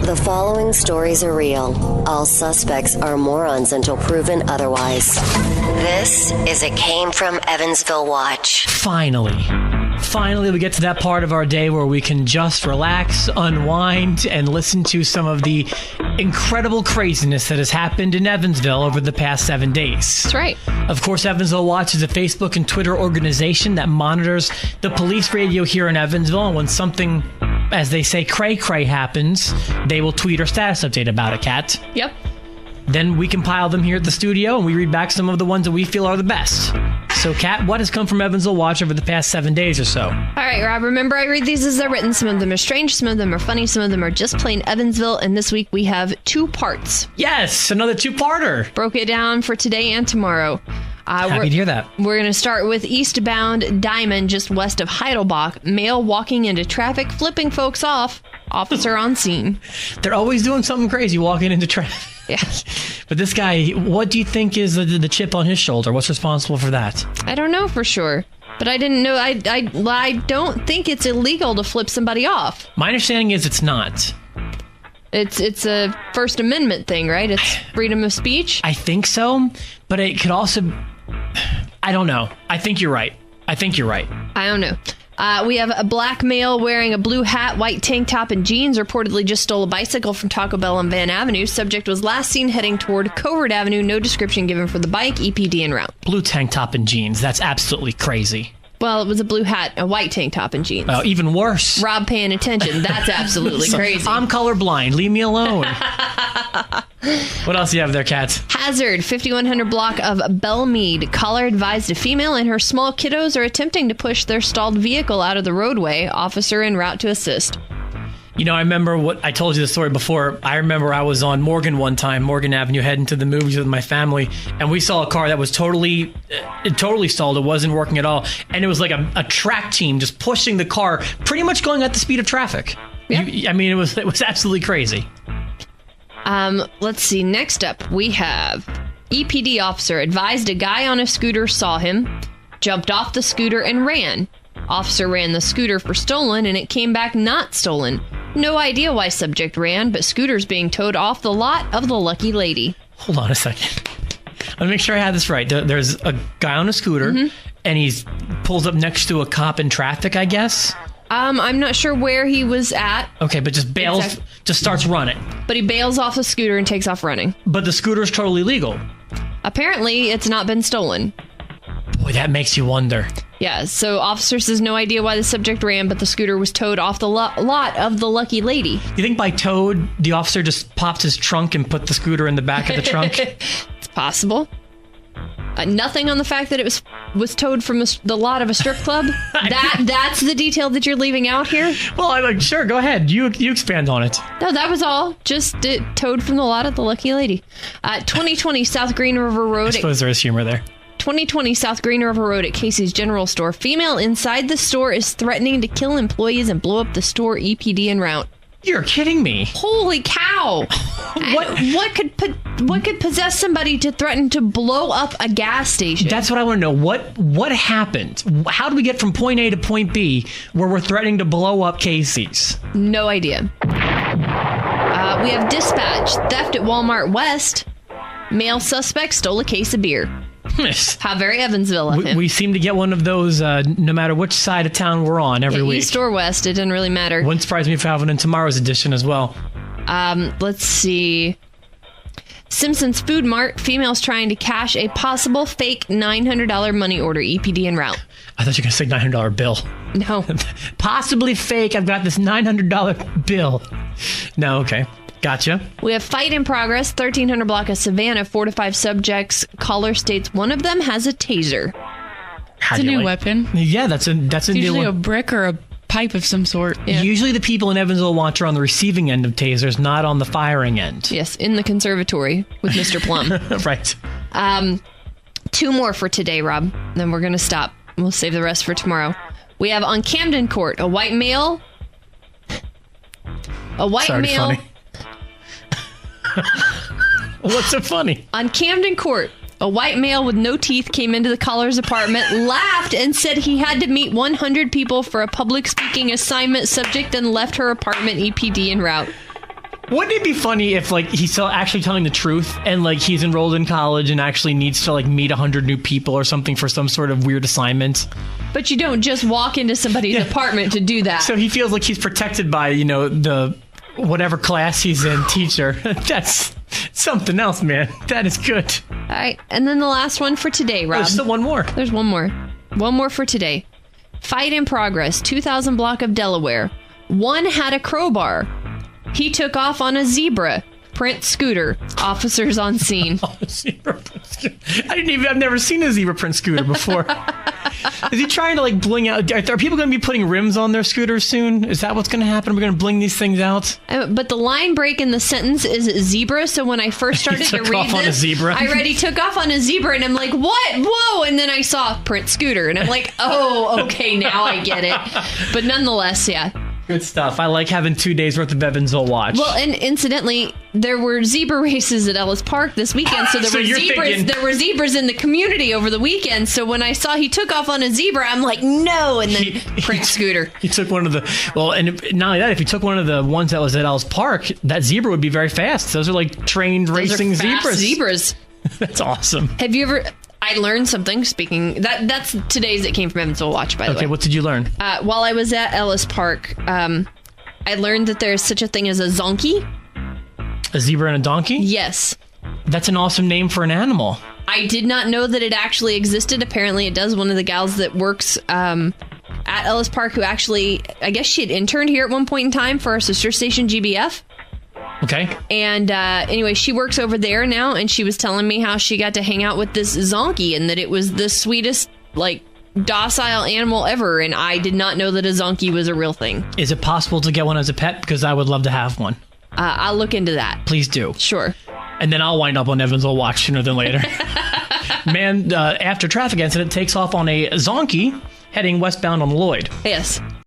The following stories are real. All suspects are morons until proven otherwise. This is a Came from Evansville Watch. Finally, we get to that part of our day where we can just relax, unwind, and listen to some of the incredible craziness that has happened in Evansville over the past 7 days. That's right. Of course, Evansville Watch is a Facebook and Twitter organization that monitors the police radio here in Evansville, and when something, as they say, cray-cray happens, they will tweet or status update about it, Kat. Yep. Then we compile them here at the studio, and we read back some of the ones that we feel are the best. So, Kat, what has come from Evansville Watch over the past 7 days or so? All right, Rob, remember I read these as they're written. Some of them are strange, some of them are funny, some of them are just plain Evansville, and this week we have 2 parts. Yes, another 2-parter. Broke it down for today and tomorrow. Happy to hear that. We're going to start with eastbound Diamond, just west of Heidelbach. Male walking into traffic, flipping folks off. Officer on scene. They're always doing something crazy walking into traffic. Yeah. But this guy, what do you think is the chip on his shoulder? What's responsible for that? I don't know for sure. But I didn't know. I don't think it's illegal to flip somebody off. My understanding is it's not. It's a First Amendment thing, right? It's freedom of speech? I think so, but it could also... I don't know. I think you're right. I don't know. We have a black male wearing a blue hat, white tank top, and jeans reportedly just stole a bicycle from Taco Bell on Van Avenue. Subject was last seen heading toward Covert Avenue. No description given for the bike, EPD en route. Blue tank top and jeans. That's absolutely crazy. Well, it was a blue hat, a white tank top, and jeans. Oh, even worse. Rob paying attention. That's absolutely crazy. I'm colorblind. Leave me alone. What else do you have there, Kat? Hazard, 5100 block of Belmead. Caller advised a female and her small kiddos are attempting to push their stalled vehicle out of the roadway. Officer en route to assist. You know, I remember what I told you the story before. I remember I was on Morgan one time, Morgan Avenue, heading to the movies with my family, and we saw a car that was totally stalled. It wasn't working at all, and it was like a track team just pushing the car, pretty much going at the speed of traffic. Yeah. I mean, it was absolutely crazy. Let's see. Next up, we have EPD officer advised a guy on a scooter saw him, jumped off the scooter and ran. Officer ran the scooter for stolen, and it came back not stolen. No idea why subject ran, but scooter's being towed off the lot of the lucky lady. Hold on a second. Let me make sure I have this right. There's a guy on a scooter, and he pulls up next to a cop in traffic, I guess. I'm not sure where he was at. Okay, but just bails, just starts running. But he bails off the scooter and takes off running. But the scooter's totally legal. Apparently, it's not been stolen. Boy, that makes you wonder. Yeah, so officer says no idea why the subject ran, but the scooter was towed off the lot of the lucky lady. You think by towed, the officer just popped his trunk and put the scooter in the back of the trunk? It's possible. Nothing on the fact that it was towed from the lot of a strip club. That's the detail that you're leaving out here. Well, I'm like, sure, go ahead. You expand on it. No, that was all. Just towed from the lot of the lucky lady. 2020 South Green River Road. I suppose there is humor there. 2020 South Green River Road at Casey's General Store. Female inside the store is threatening to kill employees and blow up the store. EPD en route. You're kidding me. Holy cow. What could possess somebody to threaten to blow up a gas station? That's what I want to know. What happened? How do we get from point A to point B where we're threatening to blow up Casey's? No idea. We have dispatch. Theft at Walmart West. Male suspect stole a case of beer. How very Evansville of him. We seem to get one of those no matter which side of town we're on every week. East or west, it doesn't really matter. Wouldn't surprise me if I have one in tomorrow's edition as well. Let's see. Simpsons Food Mart. Females trying to cash a possible fake $900 money order. EPD en route. I thought you were going to say $900 bill. No. Possibly fake. I've got this $900 bill. No, okay. Gotcha. We have fight in progress. 1300 block of Savannah. 4 to 5 subjects. Caller states one of them has a taser. It's a new weapon. Yeah, that's a new one. Usually a brick or a pipe of some sort. Yeah. Usually the people in Evansville Watch are on the receiving end of tasers, not on the firing end. Yes, in the conservatory with Mr. Plum. Right. 2 more for today, Rob. Then we're going to stop. We'll save the rest for tomorrow. We have on Camden Court, a white male. Funny. What's so funny? On Camden Court, a white male with no teeth came into the caller's apartment, laughed, and said he had to meet 100 people for a public speaking assignment. Subject then left her apartment. EPD en route. Wouldn't it be funny if like he's actually telling the truth and like he's enrolled in college and actually needs to like meet 100 new people or something for some sort of weird assignment? But you don't just walk into somebody's apartment to do that. So he feels like he's protected by, the whatever class he's in teacher. That's something else, man. That is good. All right. And then the last one for today, Rob. There's still one more. There's one more. One more for today. Fight in progress, 2000 block of Delaware. One had a crowbar. He took off on a zebra print scooter. Officers on scene. I've never seen a zebra print scooter before. Is he trying to like bling out? Are people going to be putting rims on their scooters soon? Is that what's going to happen? We're going to bling these things out? But the line break in the sentence is zebra. So when I first started to read on a zebra. I read he took off on a zebra, and I'm like, what? Whoa! And then I saw print scooter, and I'm like, oh, okay, now I get it. But nonetheless, yeah. Good stuff. I like having 2 days worth of Evansville watch. Well, and incidentally, there were zebra races at Ellis Park this weekend, so there were zebras in the community over the weekend. So when I saw he took off on a zebra, I'm like, no, and then print scooter. He took one of the and not only that, if he took one of the ones that was at Ellis Park, that zebra would be very fast. Those are like trained racing zebras. That's awesome. Have you ever? I learned something. That's today's that came from Evansville Watch, by the way. Okay, what did you learn? While I was at Ellis Park, I learned that there's such a thing as a zonkey. A zebra and a donkey? Yes. That's an awesome name for an animal. I did not know that it actually existed. Apparently it does. One of the gals that works at Ellis Park, who actually, I guess she had interned here at one point in time for our sister station, GBF. Okay. And anyway, she works over there now, and she was telling me how she got to hang out with this zonkey and that it was the sweetest, like, docile animal ever. And I did not know that a zonkey was a real thing. Is it possible to get one as a pet? Because I would love to have one. I'll look into that. Please do. Sure. And then I'll wind up on Evansville Watch sooner than later. Man, after traffic incident, takes off on a zonkey heading westbound on Lloyd. Yes.